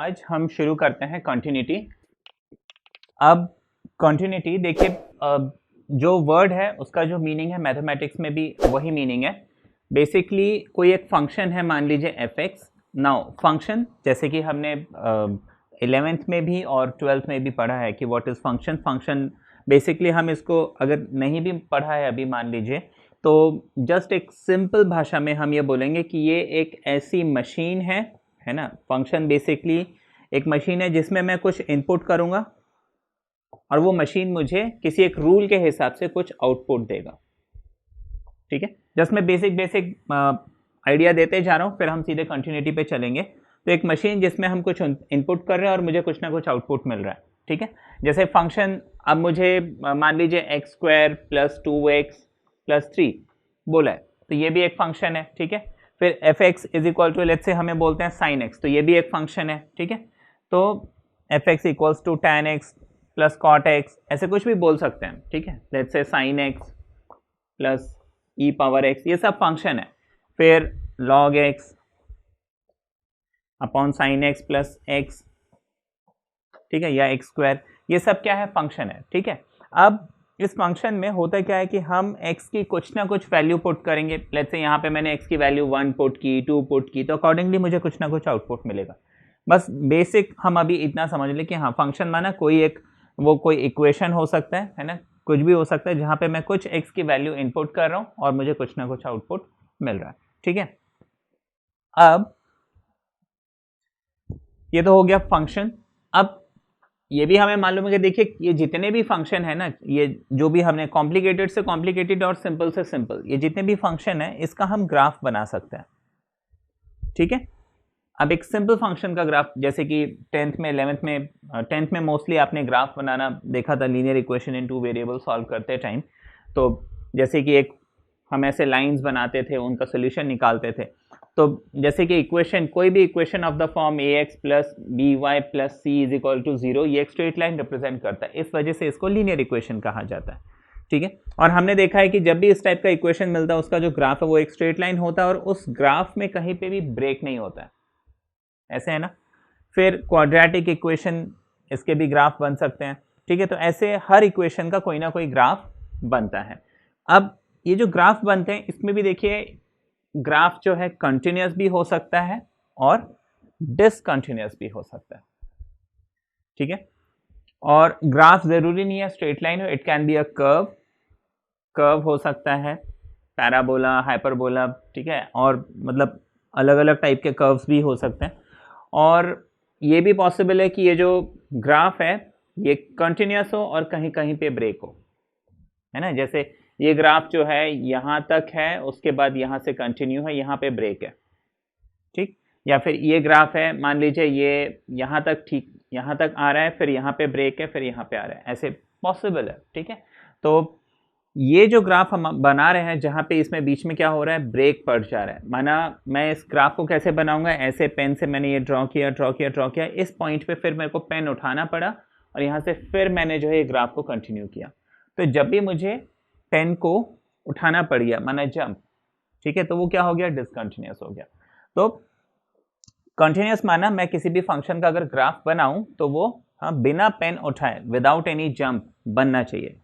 आज हम शुरू करते हैं कंटिन्यूटी। अब कंटिन्यूटी देखिए, जो वर्ड है उसका जो मीनिंग है मैथमेटिक्स में भी वही मीनिंग है। बेसिकली कोई एक फंक्शन है, मान लीजिए एफ एक्स। नाउ फंक्शन जैसे कि हमने 11th में भी और 12th में भी पढ़ा है कि what is function. Function basically हम इसको अगर नहीं भी पढ़ा है अभी मान लीजिए, तो जस्ट एक सिंपल भाषा में हम ये बोलेंगे कि ये एक ऐसी मशीन है ना। फंक्शन बेसिकली एक मशीन है जिसमें मैं कुछ इनपुट करूँगा और वो मशीन मुझे किसी एक रूल के हिसाब से कुछ आउटपुट देगा। ठीक है, जस्ट मैं बेसिक आइडिया देते जा रहा हूँ, फिर हम सीधे कंटिन्यूटी पे चलेंगे। तो एक मशीन जिसमें हम कुछ इनपुट कर रहे हैं और मुझे कुछ ना कुछ आउटपुट मिल रहा है। ठीक है, जैसे फंक्शन अब मुझे मान लीजिए x square plus 2x plus 3 बोला है, तो ये भी एक फंक्शन है। ठीक है, फिर f x is equal to let's say हमें बोलते हैं साइन एक्स, तो ये भी एक फंक्शन है। ठीक है, तो f x equals to tan x plus cot x, ऐसे कुछ भी बोल सकते हैं। ठीक है, लेट्स से साइन एक्स प्लस ई पावर एक्स, ये सब फंक्शन है। फिर log x upon sine x plus x, ठीक है, या एक्स स्क्वायर, ये सब क्या है, फंक्शन है। ठीक है, अब इस फंक्शन में होता क्या है कि हम x की कुछ ना कुछ वैल्यू पुट करेंगे। लेट्स से यहाँ पे मैंने x की वैल्यू 1 पुट की, 2 पुट की, तो अकॉर्डिंगली मुझे कुछ ना कुछ आउटपुट मिलेगा। बस बेसिक हम अभी इतना समझ लें कि हाँ, फंक्शन माना कोई एक वो कोई इक्वेशन हो सकता है ना, कुछ भी हो सकता है जहाँ पे मैं कुछ x की वैल्यू इनपुट कर रहा हूँ और मुझे कुछ ना कुछ आउटपुट मिल रहा है। ठीक है, अब ये तो हो गया फंक्शन। अब ये भी हमें मालूम है कि देखिए ये जितने भी फंक्शन है ना, ये जो भी हमने कॉम्प्लिकेटेड से कॉम्प्लिकेटेड और सिंपल से सिंपल, ये जितने भी फंक्शन है इसका हम ग्राफ बना सकते हैं। ठीक है, अब एक सिंपल फंक्शन का ग्राफ, जैसे कि 10th में 11th में 10th में मोस्टली आपने ग्राफ बनाना देखा था, linear equation in 2 variable solve करते टाइम। तो जैसे कि एक हम ऐसे लाइंस बनाते थे, उनका सोल्यूशन निकालते थे। तो जैसे कि इक्वेशन, कोई भी equation of the form a x plus b y plus c is equal to 0, ये एक स्ट्रेट लाइन रिप्रेजेंट करता है, इस वजह से इसको लीनियर इक्वेशन कहा जाता है। ठीक है, और हमने देखा है कि जब भी इस टाइप का इक्वेशन मिलता है उसका जो ग्राफ है वो एक स्ट्रेट लाइन होता है और उस ग्राफ में कहीं पे भी ब्रेक नहीं होता है, ऐसे है ना। फिर क्वाड्रेटिक इक्वेशन, इसके भी ग्राफ बन सकते हैं। ठीक है, तो ऐसे हर इक्वेशन का कोई ना कोई ग्राफ बनता है। अब ये जो ग्राफ बनते हैं इसमें भी देखिए, ग्राफ जो है कंटिन्यूअस भी हो सकता है और डिसकंटिन्यूअस भी हो सकता है। ठीक है, और ग्राफ जरूरी नहीं है स्ट्रेट लाइन हो, it can be a curve हो सकता है, पैराबोला, हाइपरबोला। ठीक है, और मतलब अलग अलग टाइप के कर्व्स भी हो सकते हैं। और ये भी पॉसिबल है कि ये जो ग्राफ है ये कंटिन्यूअस हो और कहीं कहीं पे ब्रेक हो, है ना। जैसे ये ग्राफ जो है यहाँ तक है, उसके बाद यहाँ से कंटिन्यू है, यहाँ पे ब्रेक है। ठीक, या फिर ये ग्राफ है, मान लीजिए ये यहाँ तक, ठीक यहाँ तक आ रहा है, फिर यहाँ पे ब्रेक है, फिर यहाँ पे आ रहा है, ऐसे पॉसिबल है। ठीक है, तो ये जो ग्राफ हम बना रहे हैं जहाँ पे इसमें बीच में क्या हो रहा है, ब्रेक पड़ जा रहा है, माना मैं इस ग्राफ को कैसे बनाऊंगा, ऐसे पेन से मैंने ये ड्रॉ किया, इस पॉइंट पे फिर मेरे को पेन उठाना पड़ा और यहाँ से फिर मैंने जो है ये ग्राफ को कंटिन्यू किया। तो जब भी मुझे पेन को उठाना पड़ गया, माना जंप, ठीक है, तो वो क्या हो गया, डिसकंटिन्यूअस हो गया। तो कंटिन्यूअस माना मैं किसी भी फंक्शन का अगर ग्राफ बनाऊं तो वो हाँ बिना पेन उठाए, विदाउट एनी जंप बनना चाहिए।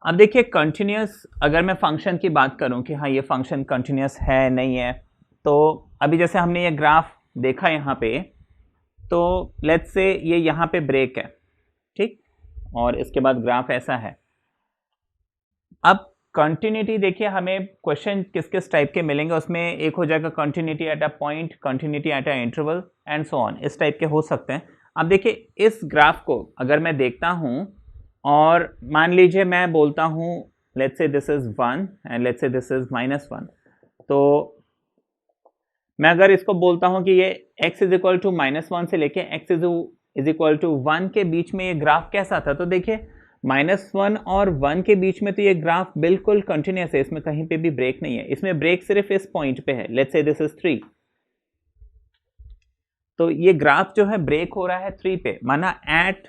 अब देखिए कंटिन्यूअस, अगर मैं फंक्शन की बात करूं कि हाँ ये फंक्शन कंटिन्यूअस है नहीं है, तो अभी जैसे हमने ये ग्राफ देखा यहाँ पे, तो लेट्स से ये यहाँ पे ब्रेक है, ठीक, और इसके बाद ग्राफ ऐसा है। अब कंटिन्यूटी देखिए, हमें क्वेश्चन किस किस टाइप के मिलेंगे, उसमें एक हो जाएगा continuity at a point, continuity at a interval and so on, इस टाइप के हो सकते हैं। अब देखिए इस ग्राफ को अगर मैं देखता हूँ और मान लीजिए मैं बोलता हूँ let's say this is 1 and let's say this is -1, तो मैं अगर इसको बोलता हूँ कि ये x इज इक्वल टू -1 से लेके x इज इक्वल टू 1 के बीच में ये ग्राफ कैसा था, तो देखिए -1 और 1 के बीच में तो ये ग्राफ बिल्कुल कंटिन्यूअस है, इसमें कहीं पे भी ब्रेक नहीं है, इसमें ब्रेक सिर्फ इस पॉइंट पे है, लेट्स से दिस इज 3, तो ये ग्राफ जो है ब्रेक हो रहा है 3 पे, माना at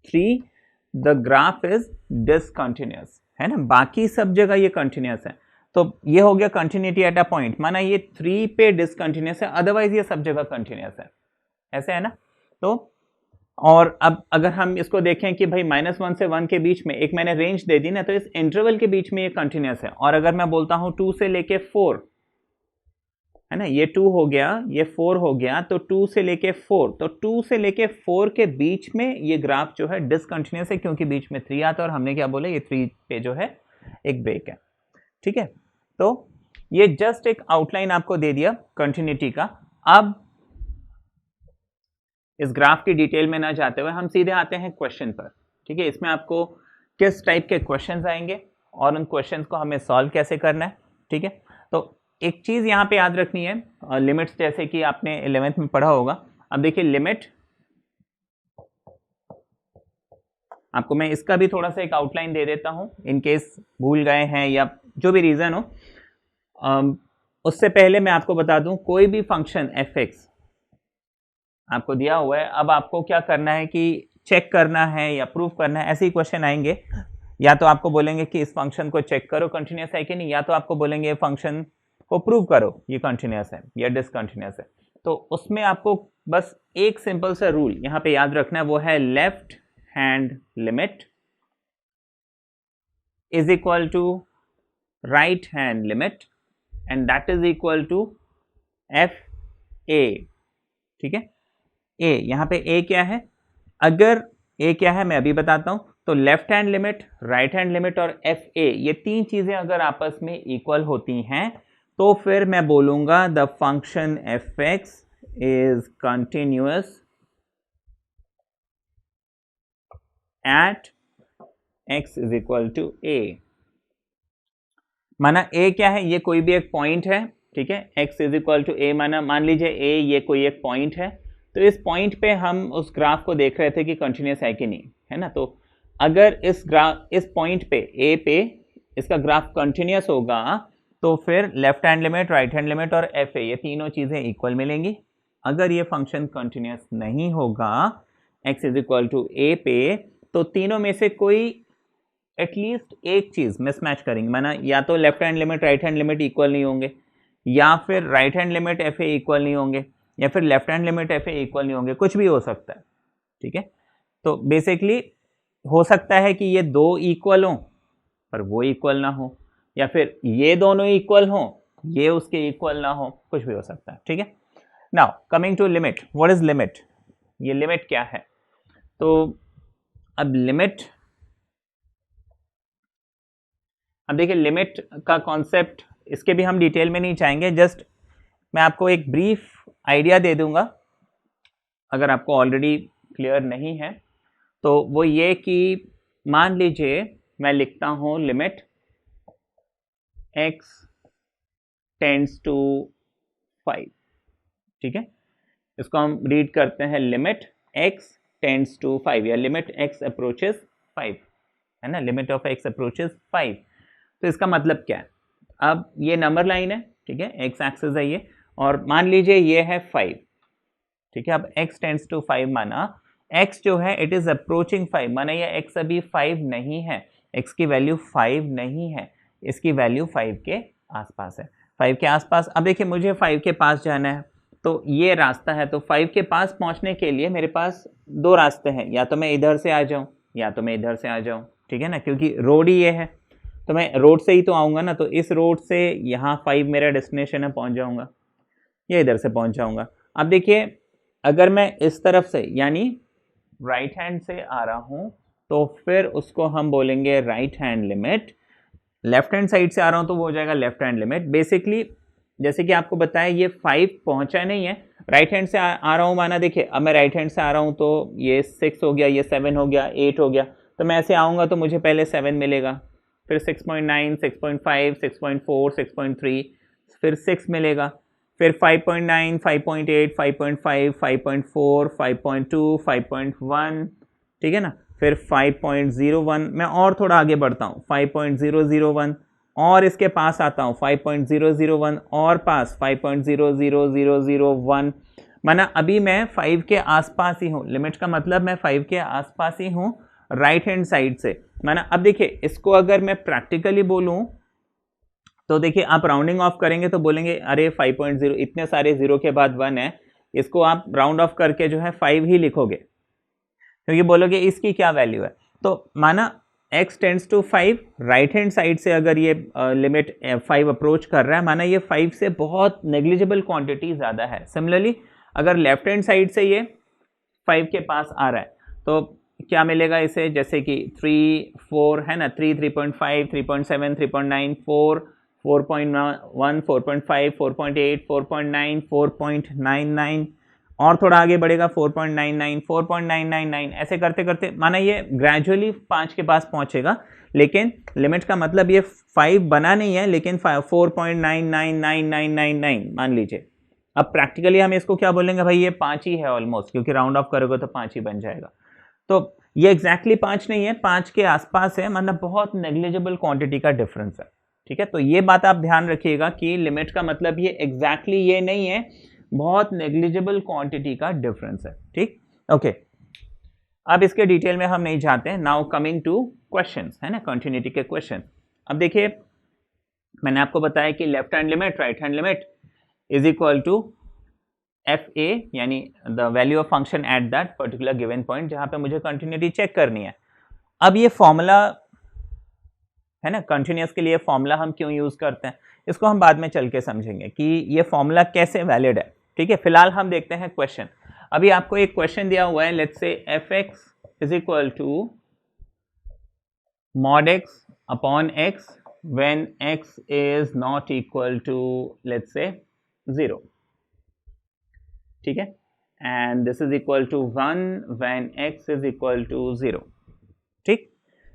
3 the graph is discontinuous, है ना, बाकी सब जगह ये कंटिन्यूअस है। तो ये हो गया कंटिन्यूटी एट अ पॉइंट, माना ये 3 पे डिसकंटिन्यूअस है, अदरवाइज ये सब जगह कंटिन्यूअस है ऐसे है ना। तो और अब अगर हम इसको देखें कि भाई -1 से 1 के बीच में एक मैंने रेंज दे दी ना, तो इस इंटरवल के बीच में ये कंटिन्यूस है। और अगर मैं बोलता हूं 2 से लेके 4 है ना, ये 2 हो गया, ये 4 हो गया, तो 2 से लेके 4, तो 2 से लेके 4 के बीच में ये ग्राफ जो है डिसकंटिन्यूस है, क्योंकि बीच में 3 आता है और हमने क्या बोला, ये 3 पे जो है एक ब्रेक है। ठीक है, तो ये जस्ट एक आउटलाइन आपको दे दिया कंटिन्यूटी का। अब इस ग्राफ की डिटेल में ना जाते हुए हम सीधे आते हैं क्वेश्चन पर। ठीक है, इसमें आपको किस टाइप के क्वेश्चंस आएंगे और उन क्वेश्चंस को हमें सॉल्व कैसे करना है। ठीक है, तो एक चीज यहाँ पे याद रखनी है, लिमिट्स, जैसे कि आपने 11th में पढ़ा होगा। अब देखिए लिमिट, आपको मैं इसका भी थोड़ा सा एक आउटलाइन दे देता हूँ इन केस भूल गए हैं या जो भी रीजन हो। उससे पहले मैं आपको बता दूं, कोई भी फंक्शन f(x) आपको दिया हुआ है, अब आपको क्या करना है कि चेक करना है या प्रूव करना है। ऐसे ही क्वेश्चन आएंगे, या तो आपको बोलेंगे कि इस फंक्शन को चेक करो कंटिन्यूस है कि नहीं, या तो आपको बोलेंगे ये फंक्शन को प्रूव करो ये कंटिन्यूस है या डिसकंटिन्यूस है। तो उसमें आपको बस एक सिंपल सा रूल यहाँ पे याद रखना है, वो है left hand limit is equal to right hand limit and that is equal to fa। ठीक है, a, यहाँ पे a क्या है, अगर a क्या है मैं अभी बताता हूं। तो left hand limit, right hand limit और fa, ये तीन चीजें अगर आपस में इक्वल होती हैं तो फिर मैं बोलूंगा the function f(x) is continuous at x is equal to a। माना a क्या है, ये कोई भी एक पॉइंट है। ठीक है, x is equal to a, माना मान लीजिए a ये कोई एक पॉइंट है, तो इस पॉइंट पे हम उस ग्राफ को देख रहे थे कि कंटिन्यूस है कि नहीं, है ना। तो अगर इस पॉइंट पे a पे इसका ग्राफ कंटिन्यूस होगा तो फिर left hand limit, right hand limit और fa, ये तीनों चीजें इक्वल मिलेंगी। अगर ये फंक्शन कंटिन्यूस नहीं होगा x is equal to a पे, तो तीनों में से कोई एटलीस्ट एक चीज मिसमैच करेंगे, माना या तो left hand limit, right hand limit equal नहीं होंगे, या फिर right hand limit fa equal नहीं होंगे, या फिर left hand limit fa equal नहीं होंगे, कुछ भी हो सकता है। ठीक है, तो बेसिकली हो सकता है कि ये दो इक्वल हो पर वो इक्वल ना हो, या फिर ये दोनों इक्वल हो ये उसके इक्वल ना हो, कुछ भी हो सकता है। ठीक है, now coming to limit, what is limit, ये लिमिट क्या है। तो अब लिमिट, अब देखिए लिमिट का कॉन्सेप्ट, इसके भी हम डिटेल में नहीं जाएंगे, जस्ट मैं आपको एक ब्रीफ आइडिया दे दूंगा अगर आपको ऑलरेडी क्लियर नहीं है। तो वो ये कि मान लीजिए मैं लिखता हूं लिमिट x टेंड्स टू 5। ठीक है, इसको हम रीड करते हैं लिमिट x टेंड्स टू 5 या लिमिट x अप्रोचेस 5, है ना, लिमिट ऑफ x अप्रोचेस 5। तो इसका मतलब क्या है, अब ये नंबर लाइन है, ठीक है, x एक्सिस है ये, और मान लीजिए ये है 5। ठीक है, अब x टेंड्स टू 5 माना x जो है इट इज अप्रोचिंग 5, माना ये x अभी 5 नहीं है, x की वैल्यू 5 नहीं है, इसकी वैल्यू 5 के आसपास है, 5 के आसपास। अब देखिए मुझे 5 के पास जाना है, तो ये रास्ता है, तो 5 के पास पहुंचने के लिए मेरे पास दो रास्ते हैं, या तो मैं इधर से आ जाऊं या तो मैं इधर से आ जाऊं। ठीक है ना, क्योंकि रोड ही ये है, तो मैं रोड से ही तो आऊँगा ना, तो इस रोड से यहाँ 5 मेरा डेस्टिनेशन है, पहुँच जाऊँगा, या इधर से पहुँच जाऊँगा। अब देखिए अगर मैं इस तरफ से यानी राइट हैंड से आ रहा हूँ तो फिर उसको हम बोलेंगे right hand limit, left hand side से आ रहा हूँ तो वो हो जाएगा लेफ्ट हैंड लिमिट। बेसिकली जैसे कि आपको बताया ये 5 पहुँचा नहीं है, राइट हैंड से आ रहा हूँ, माना देखिए अब मैं राइट हैंड से आ रहा हूँ तो ये 6 हो गया, ये 7 हो गया, 8 हो गया, तो मैं ऐसे आऊँगा तो मुझे पहले 7 मिलेगा, फिर 6.9, 6.5, 6.4, 6.3, फिर 6 मिलेगा, फिर 5.9, 5.8, 5.5, 5.4, 5.2, 5.1, ठीक है ना, फिर 5.01, मैं और थोड़ा आगे बढ़ता हूँ 5.001 और इसके पास आता हूँ 5.001 और पास 5.00001, माना अभी मैं 5 के आसपास ही हूँ, लिमिट का मतलब मैं 5 के आसपास ही हूँ राइट हैंड साइड से। माना अब देखिए इसको अगर मैं प्रैक्टिकली बोलूँ तो देखिए आप राउंडिंग ऑफ करेंगे तो बोलेंगे अरे 5.0, इतने सारे जीरो के बाद 1 है, इसको आप राउंड ऑफ करके जो है 5 ही लिखोगे, क्योंकि बोलोगे इसकी क्या वैल्यू है। तो माना x tends to 5, right hand side से अगर ये लिमिट 5 अप्रोच कर रहा है, माना ये 5 से बहुत नेग्लिजिबल क्वांटिटी ज़्यादा है। सिमिलरली अगर लेफ्ट हैंड साइड से ये 5 के पास आ रहा है तो क्या मिलेगा इसे, जैसे कि 3, 4 है ना, 3, 3.5, 3.7, 3.9, 4, 4.1, 4.5, 4.8, 4.9, 4.99 और थोड़ा आगे बढ़ेगा 4.99, 4.999, ऐसे करते करते माना ये ग्रेजुअली 5 के पास पहुंचेगा। लेकिन लिमिट का मतलब ये 5 बना नहीं है, लेकिन 4.999999 मान लीजिए। अब प्रैक्टिकली हम इसको क्या बोलेंगे, भाई ये 5 ही है ऑलमोस्ट, क्योंकि राउंड ऑफ करोगे तो 5 ही बन जाएगा। तो ये एग्जैक्टली 5 नहीं है, 5 के आसपास है, मतलब बहुत नेग्लिजिबल क्वांटिटी का डिफरेंस है। ठीक है, तो ये बात आप ध्यान रखिएगा कि लिमिट का मतलब ये एग्जैक्टली ये नहीं है, बहुत नेग्लिजिबल क्वांटिटी का डिफरेंस है। ठीक, ओके, अब इसके डिटेल में हम नहीं जाते हैं। नाउ कमिंग टू क्वेश्चंस, है ना, कंटिन्यूटी के क्वेश्चन। अब देखिए मैंने आपको बताया कि left hand limit, right hand limit is equal to F A, यानी the value of function at that particular given point, जहां पे मुझे कंटिन्यूटी चेक करनी है। अब ये फॉर्मूला है ना, कंटिन्यूस के लिए फॉर्मूला हम क्यों यूज करते हैं, इसको हम बाद में चल के समझेंगे कि ये फॉर्मूला कैसे वैलिड है। ठीक है, फिलहाल हम देखते हैं क्वेश्चन। अभी आपको एक क्वेश्चन दिया हुआ है, let's say f x is equal to mod x upon x when x is not equal to let's say 0, ठीक है, and this is equal to 1 when x is equal to 0। ठीक,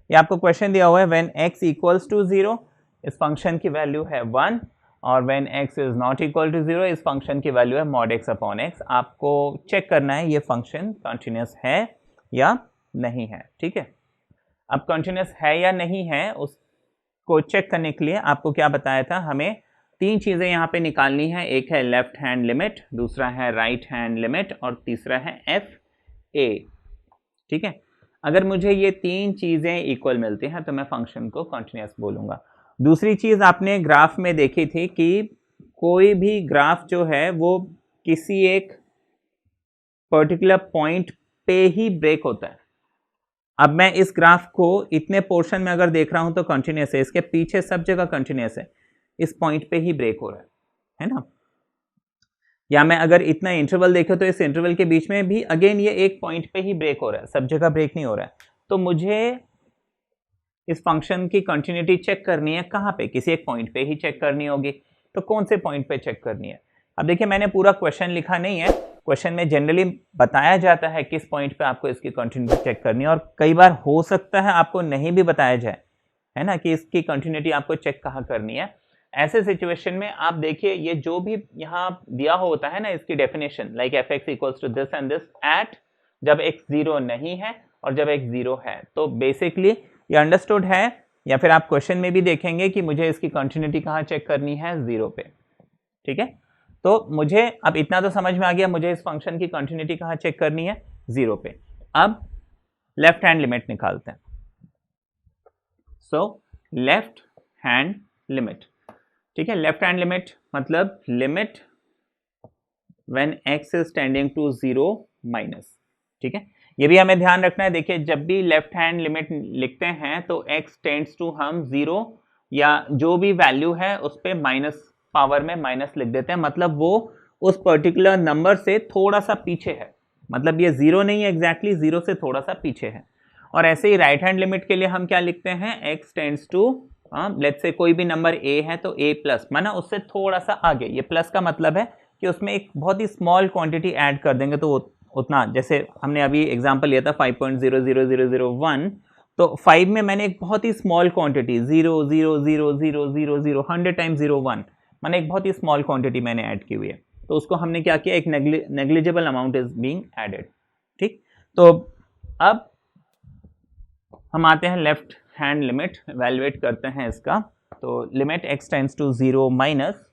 ये आपको क्वेश्चन दिया हुआ है when x equals to 0 इस function की वैल्यू है 1, और when x is not equal to 0 इस फंक्शन की वैल्यू है mod x upon x। आपको चेक करना है ये फंक्शन कंटिन्यूस है या नहीं है। ठीक है, अब कंटिन्यूस है या नहीं है उसको चेक करने के लिए आपको क्या बताया था, हमें 3 चीज़ें यहाँ पे निकालनी है। एक है लेफ्ट हैंड लिमिट, दूसरा है राइट हैंड लिमिट, और तीसरा है एफ ए। ठीक है, अगर मुझे ये 3 चीज़ें इक्वल मिलती हैं तो मैं फंक्शन को कंटिन्यूस बोलूँगा। दूसरी चीज़ आपने ग्राफ में देखी थी कि कोई भी ग्राफ जो है वो किसी एक पर्टिकुलर पॉइंट पे ही ब्रेक होता है। अब मैं इस ग्राफ को इतने पोर्शन में अगर देख रहा हूं तो कंटिन्यूस है, इसके पीछे सब जगह कंटिन्यूस है, इस पॉइंट पे ही ब्रेक हो रहा है ना। या मैं अगर इतना इंटरवल देखूं तो इस इंटरवल के बीच में भी अगेन ये एक पॉइंट पे ही ब्रेक हो रहा है, सब जगह ब्रेक नहीं हो रहा है। तो मुझे इस फंक्शन की कंटिन्यूटी चेक करनी है कहाँ पे, किसी एक पॉइंट पे ही चेक करनी होगी। तो कौन से पॉइंट पे चेक करनी है, अब देखिए मैंने पूरा क्वेश्चन लिखा नहीं है, क्वेश्चन में जनरली बताया जाता है किस पॉइंट पे आपको इसकी कंटिन्यूटी चेक करनी है, और कई बार हो सकता है आपको नहीं भी बताया जाए, है ना, कि इसकी कंटिन्यूटी आपको चेक कहाँ करनी है। ऐसे सिचुएशन में आप देखिए ये जो भी यहाँ दिया होता है ना, इसकी definition like f x equals to this and this at जब x 0 नहीं है और जब x 0 है, तो बेसिकली ये अंडरस्टूड है। या फिर आप क्वेश्चन में भी देखेंगे कि मुझे इसकी कंटिन्यूटी कहाँ चेक करनी है, 0 पे। ठीक है, तो मुझे अब इतना तो समझ में आ गया, मुझे इस फंक्शन की कंटिन्यूटी कहाँ चेक करनी है, 0 पे। अब लेफ्ट हैंड लिमिट निकालते हैं। सो लेफ्ट हैंड लिमिट, ठीक है, लेफ्ट हैंड लिमिट मतलब limit when x is tending to 0 minus. ठीक है, ये भी हमें ध्यान रखना है। देखिए जब भी लेफ्ट हैंड लिमिट लिखते हैं तो x टेंड्स टू हम 0 या जो भी वैल्यू है उस पे माइनस पावर में माइनस लिख देते हैं, मतलब वो उस पर्टिकुलर नंबर से थोड़ा सा पीछे है, मतलब ये 0 नहीं है एग्जैक्टली, 0 से थोड़ा सा पीछे है। और ऐसे ही राइट हैंड लिमिट के लिए हम क्या लिखते हैं, x टेंड्स टू लेट्स से कोई भी नंबर a है तो a प्लस, माना उससे थोड़ा सा आगे। ये प्लस का मतलब है कि उसमें एक बहुत ही स्मॉल क्वांटिटी ऐड कर देंगे तो उतना, जैसे हमने अभी एग्जांपल लिया था 5.00001, तो 5 में मैंने एक बहुत ही स्मॉल क्वांटिटी 0.00000 100 टाइम्स 0.1 मैंने एक बहुत ही स्मॉल क्वांटिटी मैंने ऐड की हुई है, तो उसको हमने क्या किया, एक negligible amount is being added. ठीक, तो अब हम आते हैं लेफ्ट हैंड लिमिट, इवैल्यूएट करते हैं इसका। तो limit x tends to 0 minus,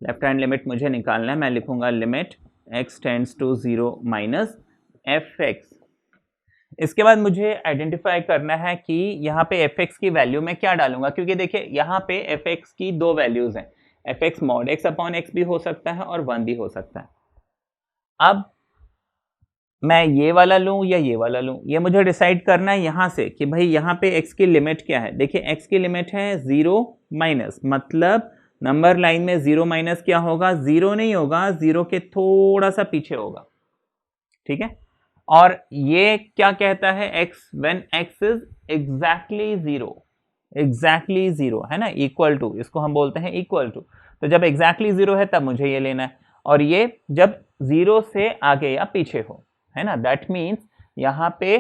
left hand limit मुझे निकालना है, मैं लिखूंगा limit x tends to 0 minus fx। इसके बाद मुझे आइडेंटिफाई करना है कि यहाँ पे fx की वैल्यू मैं क्या डालूंगा, क्योंकि देखिए यहाँ पे fx की 2 वैल्यूज हैं, F x mod x upon x भी हो सकता है और 1 भी हो सकता है। अब मैं ये वाला लूं या ये वाला लूं, ये मुझे डिसाइड करना है यहां से कि भाई यहाँ पे x की लिमिट क्या है। देखिए x की लिमिट है 0 माइनस, मतलब नंबर लाइन में 0 माइनस क्या होगा, 0 नहीं होगा, 0 के थोड़ा सा पीछे होगा, ठीक है। और ये क्या कहता है, x when x is exactly 0, exactly 0 है ना, इक्वल टू, इसको हम बोलते हैं इक्वल टू। तो जब एग्जैक्टली 0 है तब मुझे ये लेना है, और ये जब 0 से आगे या पीछे हो, है ना। दैट मीन्स यहां पे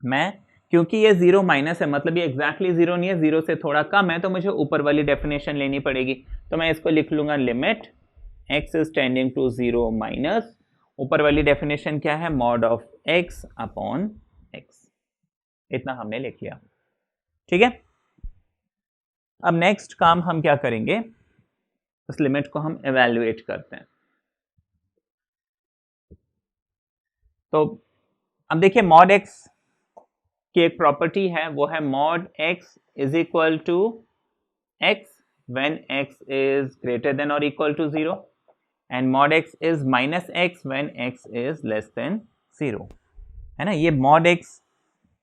मैं, क्योंकि ये 0 माइनस है, मतलब ये एग्जैक्टली 0 नहीं है, 0 से थोड़ा कम है, तो मुझे ऊपर वाली डेफिनेशन लेनी पड़ेगी। तो मैं इसको लिख लूंगा limit x is tending to 0 minus, ऊपर वाली डेफिनेशन क्या है, mod of x upon x। इतना हमने लिख लिया, ठीक है। अब नेक्स्ट काम हम क्या करेंगे, इस लिमिट को हम एवेल्युएट करते हैं। तो अब देखिए मॉड x की एक प्रॉपर्टी है, वो है mod x is equal to x when x is greater than or equal to 0 and mod x is minus x when x is less than 0, है ना। ये मॉड x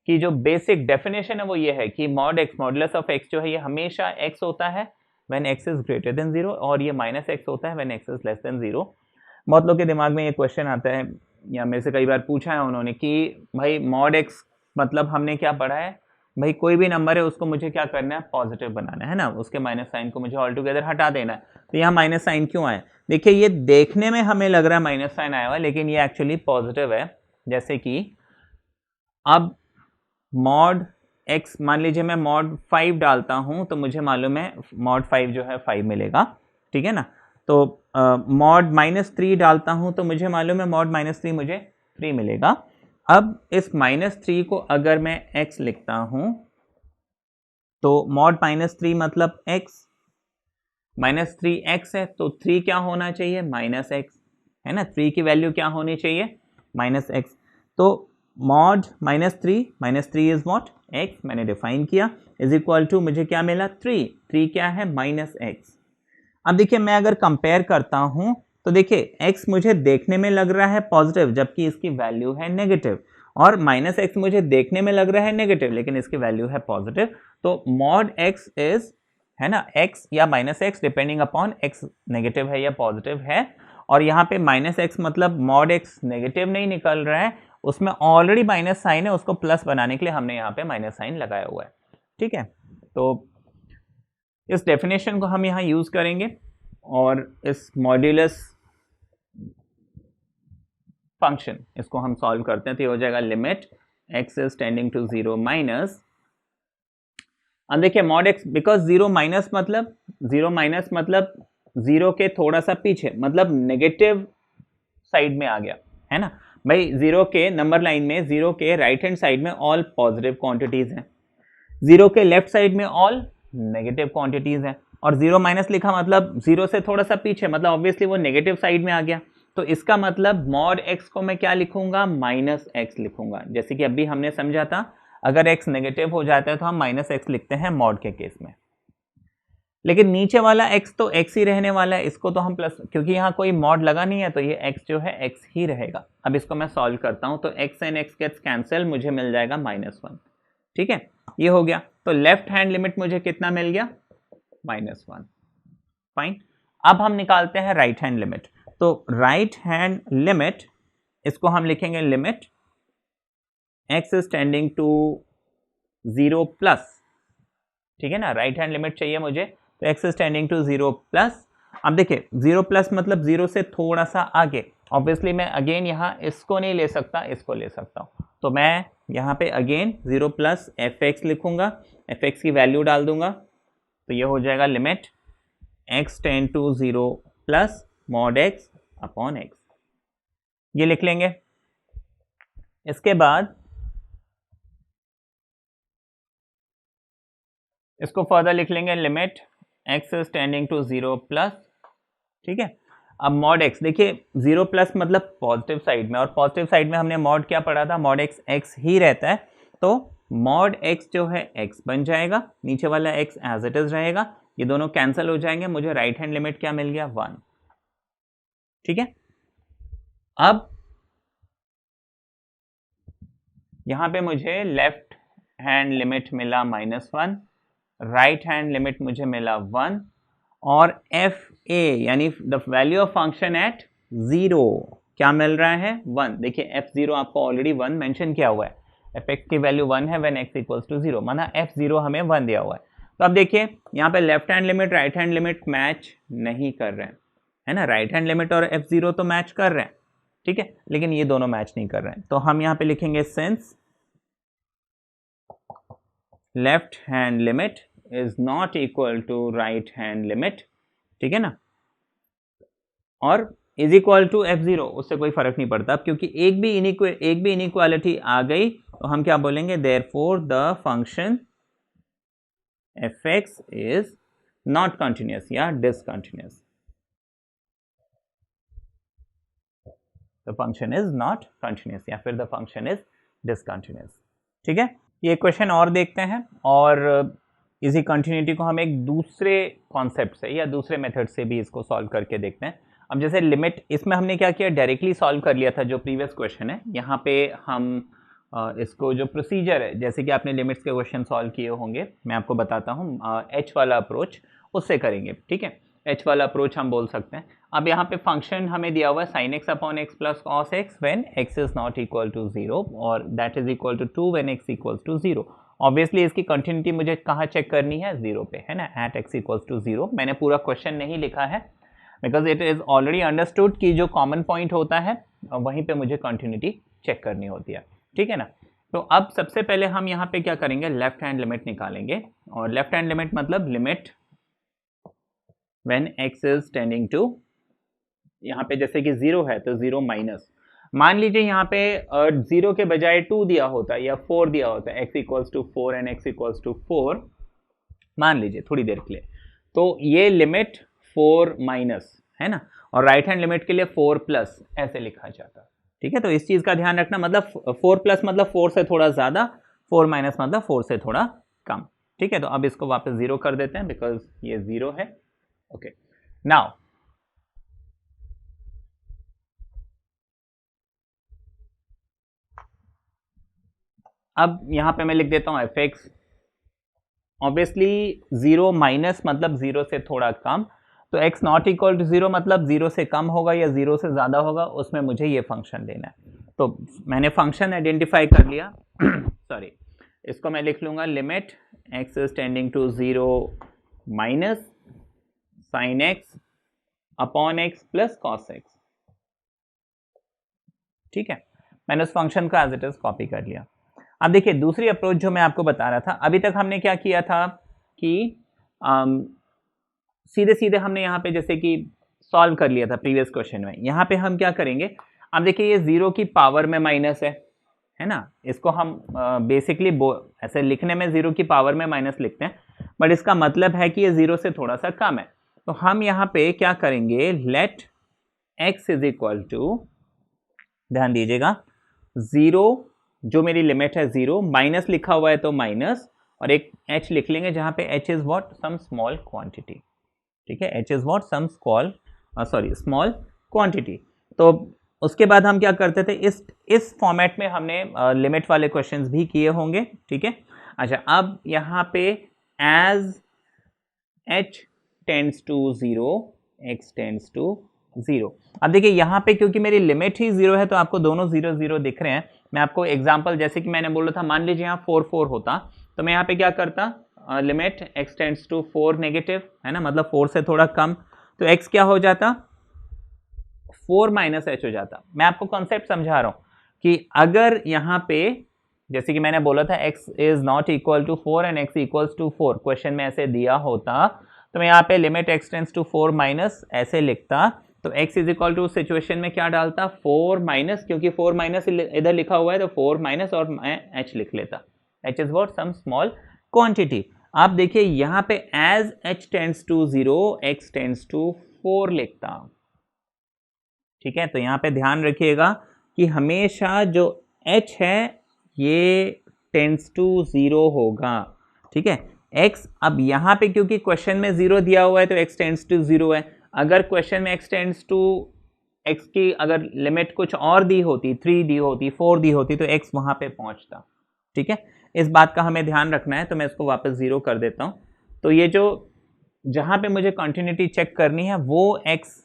की जो बेसिक डेफिनेशन है वो ये है कि mod x, modulus of x जो है ये हमेशा x होता है when x is greater then 0, और ये माइनस x होता है when x is less than 0। बहुत लोग के दिमाग में ये क्वेश्चन आता है, या मेरे से कई बार पूछा है उन्होंने कि भाई मॉड x मतलब हमने क्या पढ़ा है, भाई कोई भी नंबर है उसको मुझे क्या करना है, पॉजिटिव बनाना है ना, उसके माइनस साइन को मुझे ऑल टुगेदर हटा देना है। तो यहाँ माइनस साइन क्यों आया, देखिए ये देखने में हमें लग रहा है माइनस साइन आया हुआ है, लेकिन ये एक्चुअली पॉजिटिव है। जैसे कि अब मॉड x, मान लीजिए मैं मॉड 5 डालता हूं तो मुझे मालूम है मॉड 5 जो है 5 मिलेगा, ठीक है ना। तो मॉड -3 डालता हूं तो मुझे मालूम है मॉड -3 मुझे 3 मिलेगा। अब इस -3 को अगर मैं x लिखता हूं तो मॉड -3 मतलब x, -3x है तो 3 क्या होना चाहिए, -x, है ना। 3 की वैल्यू क्या होनी चाहिए, -x। तो मॉड -3 इज व्हाट, x मैंने डिफाइन किया, इज इक्वल टू मुझे क्या मिला, 3 क्या है, -x। अब देखिए मैं अगर कंपेयर करता हूं तो देखिए x मुझे देखने में लग रहा है पॉजिटिव जबकि इसकी वैल्यू है नेगेटिव, और -x मुझे देखने में लग रहा है नेगेटिव लेकिन इसकी वैल्यू है पॉजिटिव। तो मॉड x इज, है ना, x या -x depending upon x negative है या पॉजिटिव है। और यहाँ पे -x मतलब मॉड x नेगेटिव नहीं निकल रहा है, उसमें ऑलरेडी माइनस साइन है, उसको प्लस बनाने के लिए हमने यहाँ पे माइनस साइन लगाया हुआ है, ठीक है। तो इस डेफिनेशन को हम यहाँ यूज करेंगे और इस मॉड्यूलस फंक्शन इसको हम सॉल्व करते हैं। तो ये हो जाएगा limit x is tending to 0 minus, अब देखिए मॉड x, बिकॉज 0 माइनस मतलब 0 के थोड़ा सा पीछे, मतलब नेगेटिव साइड में आ गया, है ना भाई। 0 के नंबर लाइन में 0 के राइट हैंड साइड में ऑल पॉजिटिव क्वांटिटीज हैं, 0 के लेफ्ट साइड में ऑल नेगेटिव क्वांटिटीज हैं, और 0 माइनस लिखा मतलब 0 से थोड़ा सा पीछे, मतलब ऑब्वियसली वो नेगेटिव साइड में आ गया। तो इसका मतलब मॉड x को मैं क्या लिखूंगा, -x लिखूंगा। जैसे कि अभी हमने समझा था, अगर x नेगेटिव हो जाता है तो हम -x लिखते हैं मॉड के केस में, लेकिन नीचे वाला x तो x ही रहने वाला है, इसको तो हम प्लस, क्योंकि यहाँ कोई मॉड लगा नहीं है तो ये x जो है x ही रहेगा। अब इसको मैं सॉल्व करता हूं तो x and x gets cancel, मुझे मिल जाएगा -1, ठीक है, ये हो गया। तो लेफ्ट हैंड लिमिट मुझे कितना मिल गया, -1, फाइन। अब हम निकालते हैं राइट हैंड लिमिट। तो राइट हैंड लिमिट, इसको हम लिखेंगे limit x is tending to 0 plus, ठीक है ना, राइट हैंड लिमिट चाहिए मुझे, तो x is tending to 0 plus. अब देखिए 0 प्लस मतलब 0 से थोड़ा सा आगे, ऑब्वियसली मैं अगेन यहाँ इसको नहीं ले सकता, इसको ले सकता हूँ। तो मैं यहाँ पे अगेन 0 प्लस fx लिखूंगा, fx की वैल्यू डाल दूंगा, तो ये हो जाएगा limit x tend to 0 plus mod x upon x, ये लिख लेंगे। इसके बाद इसको फर्दर लिख लेंगे limit x is tending to 0 plus, ठीक है। अब मॉड x, देखिए 0 प्लस मतलब पॉजिटिव साइड में, और पॉजिटिव साइड में हमने मॉड क्या पढ़ा था, मॉड x x ही रहता है, तो मॉड x जो है x बन जाएगा, नीचे वाला x एज इट इज रहेगा, ये दोनों कैंसिल हो जाएंगे, मुझे राइट हैंड लिमिट क्या मिल गया 1। ठीक है, अब यहां पे मुझे लेफ्ट हैंड लिमिट मिला -1, राइट हैंड लिमिट मुझे मिला 1 और एफ ए यानी the value of function eight 0 क्या मिल रहा है 1। देखिए f0 आपको ऑलरेडी 1 मेंशन किया हुआ है, f(x) की वैल्यू 1 है व्हेन x इक्वल्स टू 0, माना f0 हमें 1 दिया हुआ है। तो अब देखिए यहाँ पे left hand limit right hand limit match नहीं कर रहे हैं, है ना। राइट हैंड लिमिट और f0 तो मैच कर रहे हैं, ठीक है, लेकिन ये दोनों मैच नहीं कर रहे हैं। तो हम यहाँ पे लिखेंगे since left hand limit is not equal to right hand limit, ठीक है ना, और इज इक्वल टू f0, उससे कोई फर्क नहीं पड़ता क्योंकि एक भी इनइक्वालिटी आ गई तो हम क्या बोलेंगे, therefore the function fx is not continuous या discontinuous, the function is not continuous या फिर द फंक्शन इज डिसकंटिन्यूअस। ठीक है, ये क्वेश्चन और देखते हैं और इसी कंटिन्यूटी को हम एक दूसरे कॉन्सेप्ट से या दूसरे मेथड से भी इसको सॉल्व करके देखते हैं। अब जैसे लिमिट, इसमें हमने क्या किया, डायरेक्टली सॉल्व कर लिया था जो प्रीवियस क्वेश्चन है। यहाँ पे हम इसको जो प्रोसीजर है, जैसे कि आपने लिमिट्स के क्वेश्चन सॉल्व किए होंगे, मैं आपको बताता हूँ, एच वाला अप्रोच उससे करेंगे। ठीक है, एच वाला अप्रोच हम बोल सकते हैं। अब यहाँ पे फंक्शन हमें दिया हुआ है sin x upon x plus cos x when x is not equal to 0 और that is equal to 2 when x equals to 0। Obviously इसकी कंटिन्यूटी मुझे कहाँ चेक करनी है, 0 पे, है ना, एट x इक्वल्स टू 0। मैंने पूरा क्वेश्चन नहीं लिखा है because it is already understood कि जो कॉमन पॉइंट होता है वहीं पे मुझे कंटिन्यूटी चेक करनी होती है। ठीक है ना, तो अब सबसे पहले हम यहाँ पे क्या करेंगे, लेफ्ट हैंड लिमिट निकालेंगे। और लेफ्ट हैंड लिमिट मतलब limit when x is tending to, यहाँ पे जैसे कि 0 है तो 0 माइनस, मान लीजिए यहाँ पे 0 के बजाय 2 दिया होता है या 4 दिया होता है, x equals to 4 and x equals to 4 मान लीजिए थोड़ी देर के लिए, तो ये लिमिट 4 माइनस है ना, और राइट हैंड लिमिट के लिए 4 प्लस ऐसे लिखा जाता है। ठीक है, तो इस चीज का ध्यान रखना, मतलब 4 प्लस मतलब 4 से थोड़ा ज्यादा, 4 माइनस मतलब 4 से थोड़ा कम। ठीक है, तो अब इसको वापस 0 कर देते हैं बिकॉज ये 0 है। ओके, नाउ अब यहां पे मैं लिख देता हूं fx, ऑब्वियसली 0 माइनस मतलब 0 से थोड़ा कम, तो x नॉट इक्वल टू 0 मतलब 0 से कम होगा या 0 से ज़्यादा होगा, उसमें मुझे ये फंक्शन लेना है। तो मैंने फंक्शन आइडेंटिफाई कर लिया सॉरी, इसको मैं लिख लूँगा limit x is tending to 0 minus sine x upon x plus cos x। ठीक है, मैंने उस फंक्शन का एज इट इज कॉपी कर लिया। अब देखिए दूसरी अप्रोच जो मैं आपको बता रहा था, अभी तक हमने क्या किया था कि सीधे सीधे हमने यहाँ पे जैसे कि सॉल्व कर लिया था प्रीवियस क्वेश्चन में। यहाँ पे हम क्या करेंगे, अब देखिए ये 0 की पावर में माइनस है ना, इसको हम बेसिकली ऐसे लिखने में 0 की पावर में माइनस लिखते हैं, बट इसका मतलब है कि ये 0 से थोड़ा सा कम है। तो हम यहाँ पे क्या करेंगे, let x is equal to, ध्यान दीजिएगा, 0 जो मेरी लिमिट है 0, माइनस लिखा हुआ है तो माइनस, और एक h लिख लेंगे जहाँ पे h is what, some small quantity. ठीक है, h is what, some small quantity. तो उसके बाद हम क्या करते थे, इस फॉर्मेट में हमने लिमिट वाले क्वेश्चंस भी किए होंगे। ठीक है, अच्छा अब यहाँ पे as h tends to 0 x tends to 0। अब देखिए यहाँ पे क्योंकि मेरी लिमिट ही 0 है तो आपको दोनों 0 0 दिख रहे हैं। मैं आपको एग्जांपल, जैसे कि मैंने बोला था, मान लीजिए यहाँ 4 4 होता तो मैं यहाँ पे क्या करता, limit x tends to 4 negative, है ना, मतलब 4 से थोड़ा कम, तो x क्या हो जाता, 4 माइनस h हो जाता। मैं आपको कॉन्सेप्ट समझा रहा हूँ कि अगर यहाँ पे जैसे कि मैंने बोला था x is not equal to 4 and x equals to 4, question में ऐसे दिया होता तो मैं यहाँ पे limit x tends to 4 minus ऐसे लिखता, तो x is equal to situation में क्या डालता, 4 माइनस, क्योंकि 4 माइनस इधर लिखा हुआ है तो 4 माइनस और मैं h लिख लेता, h is what, some small quantity. आप देखिए यहाँ पे as h tends to 0 x tends to 4 लिखता। ठीक है, तो यहाँ पे ध्यान रखिएगा कि हमेशा जो h है ये टेंड्स टू 0 होगा। ठीक है, x, अब यहाँ पे क्योंकि क्वेश्चन में 0 दिया हुआ है तो x टेंड्स टू 0 है। अगर क्वेश्चन में x टेंड्स टू x की अगर लिमिट कुछ और दी होती, 3 दी होती, 4 दी होती, तो x वहाँ पे पहुँचता। ठीक है, इस बात का हमें ध्यान रखना है। तो मैं इसको वापस 0 कर देता हूँ। तो ये जो जहाँ पे मुझे कंटिन्यूटी चेक करनी है वो x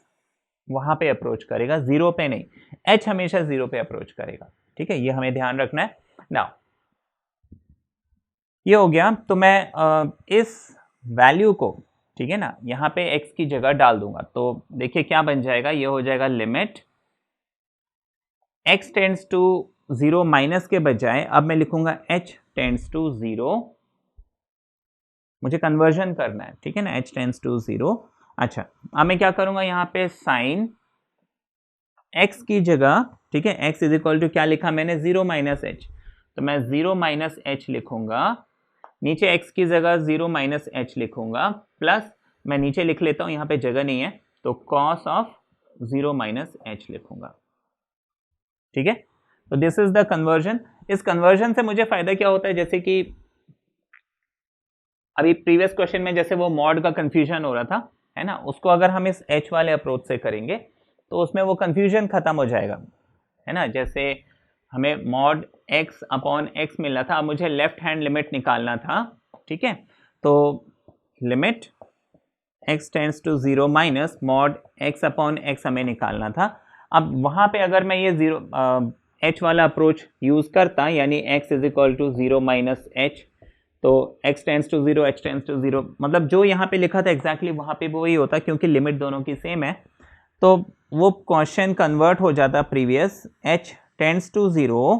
वहाँ पे अप्रोच करेगा, 0 पे नहीं। h हमेशा 0 पे अप्रोच करेगा। ठीक है, ये हमें ध्यान रखना है। नाउ ये हो गया, तो मैं इस वैल्यू को, ठीक है ना, यहाँ पे x की जगह डाल दूंगा। तो देखिए क्या बन जाएगा, ये हो जाएगा limit x tends to 0 minus के बजाय अब मैं लिखूंगा h टेंड्स टू 0। मुझे कन्वर्जन करना है, ठीक है ना, h टेंड्स टू 0। अच्छा, अब मैं क्या करूंगा, यहाँ पे साइन x की जगह, ठीक है, x इज इक्वल टू क्या लिखा मैंने, 0 माइनस एच, तो मैं 0 माइनस एच लिखूंगा। नीचे x की जगह 0 माइनस एच लिखूंगा, प्लस मैं नीचे लिख लेता हूं, यहाँ पे जगह नहीं है, तो कॉस ऑफ 0 माइनस एच लिखूंगा। ठीक है, तो दिस इज द कन्वर्जन। इस कन्वर्जन से मुझे फायदा क्या होता है, जैसे कि अभी प्रीवियस क्वेश्चन में जैसे वो मॉड का कंफ्यूजन हो रहा था, है ना, उसको अगर हम इस h वाले अप्रोच से करेंगे तो उसमें वो कंफ्यूजन खत्म हो जाएगा, है ना। जैसे हमें मॉड x अपॉन x मिल रहा था, अब मुझे लेफ्ट हैंड लिमिट निकालना था। ठीक है, तो limit x tends to 0 minus mod x upon x हमें निकालना था। अब वहां पे अगर मैं ये h वाला अप्रोच यूज करता, यानी x is equal to 0 minus h, तो x tends to 0, h tends to 0, मतलब जो यहाँ पे लिखा था एग्जैक्टली वहां पे वही होता, क्योंकि लिमिट दोनों की सेम है। तो वो क्वेश्चन कन्वर्ट हो जाता प्रीवियस h टेंड्स टू 0।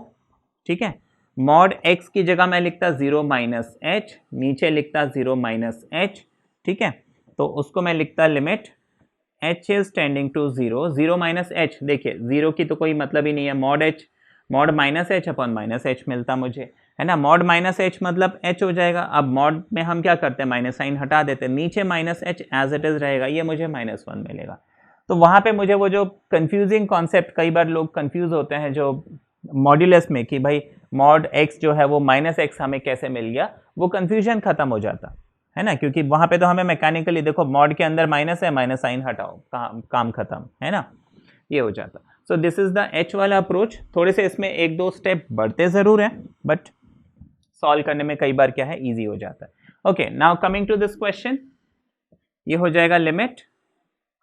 ठीक है, मॉड x की जगह मैं लिखता 0 माइनस h, नीचे लिखता 0 माइनस h। ठीक है, तो उसको मैं लिखता limit h is tending to 0, 0 minus h, देखिए 0 की तो कोई मतलब ही नहीं है, mod h, mod minus h upon minus h मिलता मुझे, है ना। मॉड माइनस h मतलब h हो जाएगा। अब मॉड में हम क्या करते हैं, माइनस साइन हटा देते हैं, नीचे minus h as it is रहेगा, ये मुझे -1 मिलेगा। तो वहां पे मुझे वो जो कंफ्यूजिंग कॉन्सेप्ट, कई बार लोग कंफ्यूज होते हैं जो मॉड्यूलस में, कि भाई मॉड x जो है वो माइनस x हमें कैसे मिल गया, वो कंफ्यूजन खत्म हो जाता है ना, क्योंकि वहां पे तो हमें मैकेनिकली, देखो मॉड के अंदर माइनस है, माइनस साइन हटाओ, काम खत्म, है ना, ये हो जाता। So this is the h वाला अप्रोच। थोड़े से इसमें एक दो स्टेप बढ़ते जरूर हैं, बट सॉल्व करने में कई बार क्या है, इजी हो जाता है। Okay, now coming to this question, ये हो जाएगा limit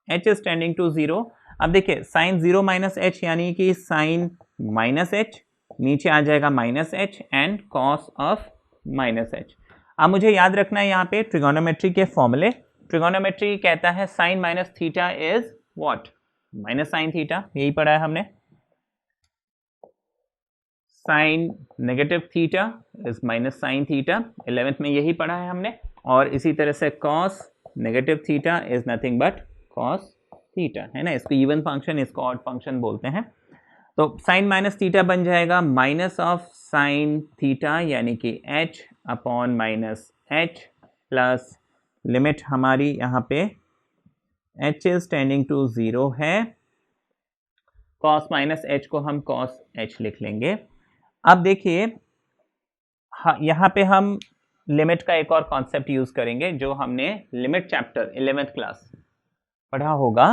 h is tending to 0। अब देखिए साइन 0 माइनस एच, यानी कि साइन माइनस एच, नीचे आ जाएगा minus H and cos of minus H. अब मुझे याद रखना है यहाँ पे ट्रिगोनोमेट्री के फॉर्मूले। ट्रिगोनोमेट्री कहता है sine minus theta is what, minus sine theta, यही पढ़ा है हमने। Sine negative theta is minus sine theta, 11th में यही पढ़ा है हमने। और इसी तरह से cos negative theta is nothing but cos theta, है ना। इसको इवन फंक्शन, इसको ऑड फंक्शन बोलते हैं। तो साइन माइनस थीटा बन जाएगा माइनस ऑफ साइन थीटा, यानी कि h upon minus h, plus limit हमारी यहाँ पे h इज टेंडिंग टू 0 है, कॉस माइनस h को हम कॉस h लिख लेंगे। अब देखिए यहाँ पे हम लिमिट का एक और कॉन्सेप्ट यूज करेंगे जो हमने लिमिट चैप्टर 11th क्लास पढ़ा होगा,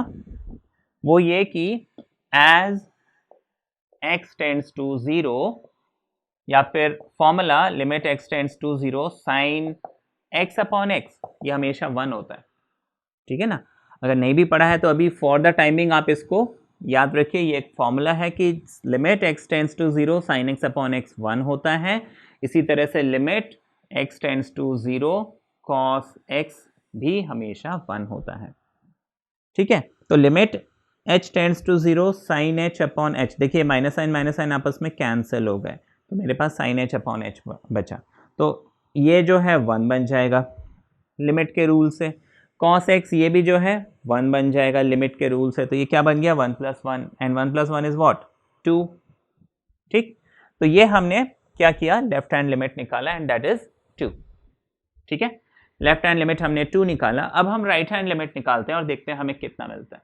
वो ये कि एज x टेंड्स टू 0, या फिर formula limit x tends to 0 sine x upon x, ये हमेशा 1 होता है। ठीक है ना, अगर नहीं भी पढ़ा है तो अभी फॉर द टाइमिंग आप इसको याद रखिए, ये एक फॉर्मूला है कि limit x tends to 0 sine x upon x 1 होता है। इसी तरह से limit x tends to 0 cos x भी हमेशा 1 होता है। ठीक है, तो limit h tends to 0 sine h upon h, देखिए माइनस साइन आपस में कैंसिल हो गए, तो मेरे पास साइन h अपॉन h बचा, तो ये जो है 1 बन जाएगा लिमिट के रूल से। कॉस x ये भी जो है 1 बन जाएगा लिमिट के रूल से, तो ये क्या बन गया 1 + 1, एंड 1 + 1 इज व्हाट 2। ठीक, तो ये हमने क्या किया, लेफ्ट हैंड लिमिट निकाला एंड दैट इज 2। ठीक है, लेफ्ट हैंड लिमिट हमने 2 निकाला। अब हम राइट हैंड लिमिट निकालते हैं और देखते हैं हमें कितना मिलता है।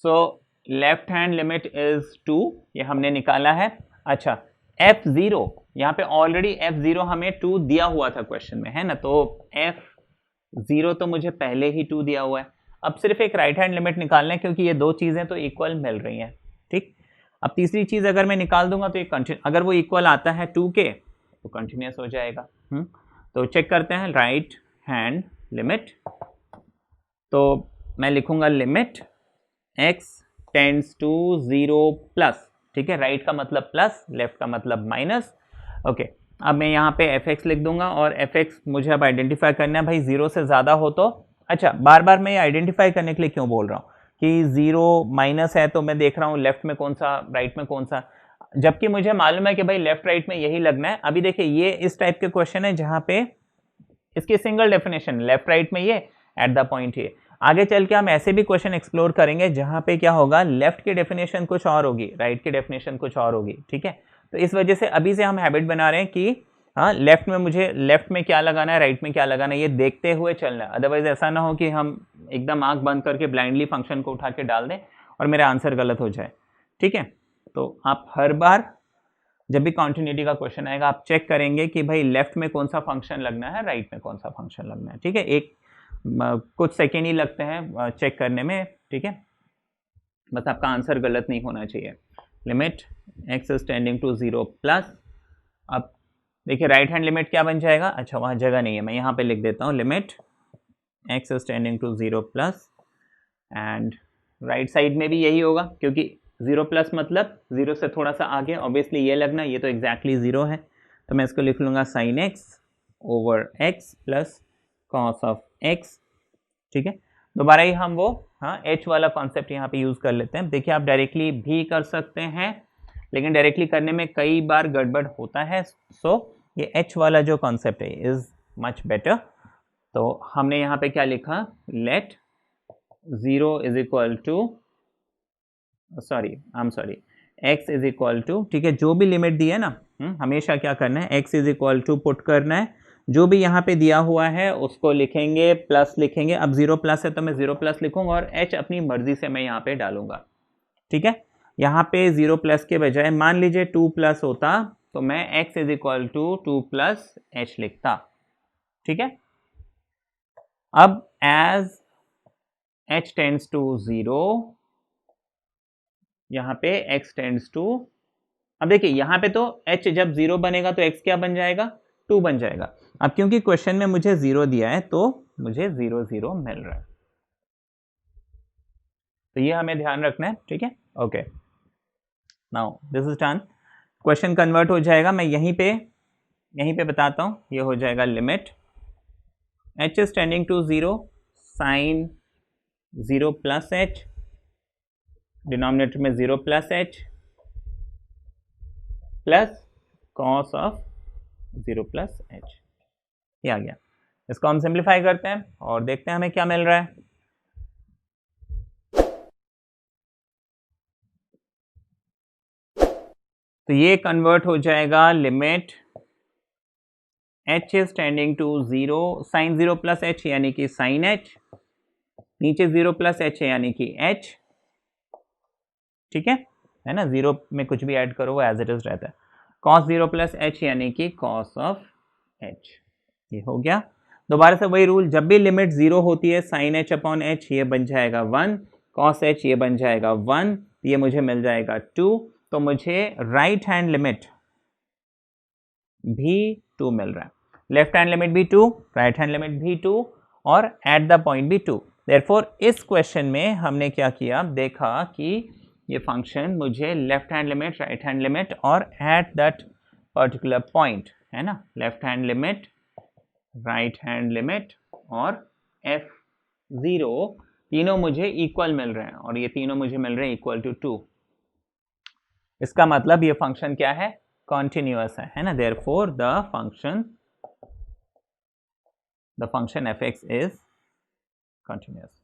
So left hand limit is 2, ये हमने निकाला है। अच्छा f0, यहाँ पे ऑलरेडी f0 हमें 2 दिया हुआ था क्वेश्चन में, है ना, तो f0 तो मुझे पहले ही 2 दिया हुआ है। अब सिर्फ एक राइट हैंड लिमिट निकालना है क्योंकि ये दो चीजें तो इक्वल मिल रही हैं, ठीक। अब तीसरी चीज अगर मैं निकाल दूंगा तो ये अगर वो इक्वल आता है 2 के तो कंटिन्यूस हो जाएगा। तो चेक करते हैं राइट हैंड लिमिट। तो मैं लिखूंगा limit x tends to 0 plus, ठीक है, राइट का मतलब प्लस, लेफ्ट का मतलब माइनस। ओके, अब मैं यहाँ पे fx लिख दूंगा और fx मुझे अब आइडेंटिफाई करना है भाई 0 से ज़्यादा हो तो। अच्छा, बार बार मैं ये आइडेंटिफाई करने के लिए क्यों बोल रहा हूँ कि 0 माइनस है तो मैं देख रहा हूँ लेफ्ट में कौन सा राइट में कौन सा, जबकि मुझे मालूम है कि भाई लेफ्ट राइट में यही लगना है। अभी देखिए ये इस टाइप के क्वेश्चन है जहाँ पे इसकी सिंगल डेफिनेशन लेफ्ट राइट में ये, एट द पॉइंट ये। आगे चल के हम ऐसे भी क्वेश्चन एक्सप्लोर करेंगे जहां पे क्या होगा, लेफ्ट की डेफिनेशन कुछ और होगी, राइट की डेफिनेशन कुछ और होगी, ठीक है। तो इस वजह से अभी से हम हैबिट बना रहे हैं कि हाँ लेफ्ट में मुझे लेफ्ट में क्या लगाना है, राइट में क्या लगाना है, ये देखते हुए चलना है। अदरवाइज ऐसा ना हो कि हम एकदम आंख बंद करके ब्लाइंडली फंक्शन को उठा के डाल दें और मेरा आंसर गलत हो जाए, ठीक है। तो आप हर बार जब भी कॉन्टिन्यूटी का क्वेश्चन आएगा आप चेक करेंगे कि भाई लेफ्ट में कौन सा फंक्शन लगना है, राइट में कौन सा फंक्शन लगना है, ठीक है। एक कुछ सेकेंड ही लगते हैं चेक करने में, ठीक है, बस आपका आंसर गलत नहीं होना चाहिए। Limit x is tending to 0 plus, अब देखिए राइट हैंड लिमिट क्या बन जाएगा, अच्छा वहाँ जगह नहीं है, मैं यहाँ पे लिख देता हूँ limit x is tending to 0 plus, and right side में भी यही होगा क्योंकि 0 प्लस मतलब 0 से थोड़ा सा आगे, ऑब्वियसली ये लगना, ये तो एग्जैक्टली 0 है, तो मैं इसको लिख लूँगा sine x over x plus cos of x, ठीक है। दोबारा ही हम वो h वाला कॉन्सेप्ट यहाँ पे यूज़ कर लेते हैं। देखिए आप डायरेक्टली भी कर सकते हैं लेकिन डायरेक्टली करने में कई बार गड़बड़ होता है, सो ये h वाला जो कॉन्सेप्ट है इज़ मच बेटर। तो हमने यहाँ पे क्या लिखा, let 0 is equal to x is equal to, ठीक है, जो भी लिमिट दी है ना, हमेशा क्या करना है, x is equal to put करना है, जो भी यहाँ पे दिया हुआ है उसको लिखेंगे, प्लस लिखेंगे। अब 0 प्लस है तो मैं 0 प्लस लिखूंगा और h अपनी मर्जी से मैं यहाँ पे डालूंगा, ठीक है। यहाँ पे 0 प्लस के बजाय मान लीजिए 2 प्लस होता तो मैं x is equal to 2 plus h लिखता, ठीक है। अब एज h टेंड्स टू 0, यहाँ पे x टेंड्स टू, अब देखिए यहाँ पे तो h जब 0 बनेगा तो x क्या बन जाएगा, 2 बन जाएगा। अब क्योंकि क्वेश्चन में मुझे 0 दिया है तो मुझे 0 0 मिल रहा है, तो ये हमें ध्यान रखना है, ठीक है। Okay, now this is done, question convert हो जाएगा। मैं यहीं पे बताता हूँ, ये हो जाएगा limit h is tending to 0 sine 0 plus h, denominator में 0 plus h plus cos of 0 plus h, ये आ गया। इसको हम सिंप्लीफाई करते हैं और देखते हैं हमें क्या मिल रहा है। तो ये कन्वर्ट हो जाएगा limit h is tending to 0 sine 0 plus h यानी कि साइन h, नीचे 0 प्लस h यानी कि h, ठीक है ना, 0 में कुछ भी ऐड करो वो एज इट इज रहता है, cos 0 प्लस h यानी कि cos ऑफ h, ये हो गया। दोबारा से वही रूल, जब भी लिमिट 0 होती है साइन h अपॉन h ये बन जाएगा 1, cos h ये बन जाएगा 1, ये मुझे मिल जाएगा 2, तो मुझे राइट हैंड लिमिट भी 2 मिल रहा है, लेफ्ट हैंड लिमिट भी 2, राइट हैंड लिमिट भी 2 और एट द पॉइंट भी 2। देयरफॉर इस क्वेश्चन में हमने क्या किया, देखा कि ये फंक्शन मुझे left hand limit, right hand limit और एट दैट पर्टिकुलर पॉइंट, है ना, left hand limit, right hand limit और f0 तीनों मुझे इक्वल मिल रहे हैं और ये तीनों मुझे मिल रहे हैं इक्वल टू 2। इसका मतलब ये फंक्शन क्या है, कॉन्टिन्यूअस है ना। Therefore the function fx is continuous.